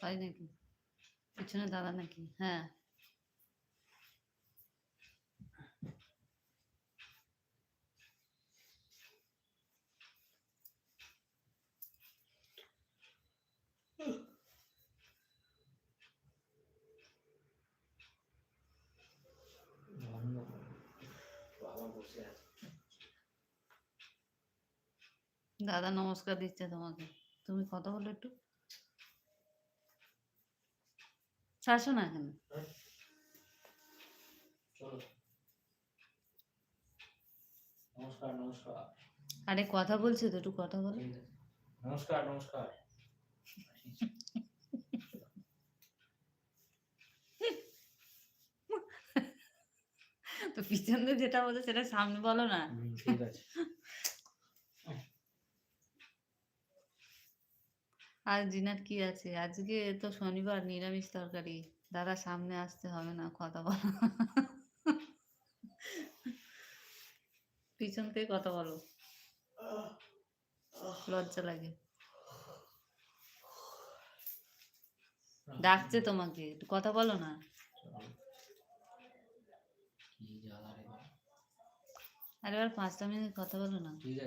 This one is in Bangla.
তাই নাকি? পিছনে দাদা নাকি? হ্যাঁ। দাদা নমস্কার দিচ্ছে তোমাকে। তুমি কথা বলো একটু। শাসো না কেন? নমস্কার নমস্কার। আরে কথা বলছি তো, একটু কথা বলো। নমস্কার নমস্কার। তো পিছন দিয়ে যেটা বলছো সেটা সামনে বলো না। ঠিক আছে। আজ ডিনার কি আছে? আজকে তো শনিবার, নিরামিষ তরকারি। দাদা সামনে আসতে হবে না, কথা বলো। পিছন থেকে কথা বলো, লজ্জা লাগে। ডাকছে তোমাকে, একটু কথা বলো না। কি জ্বালা রে বাবা। আরে এবার 5টা মিনিট কথা বলো না। ঠিক আছে।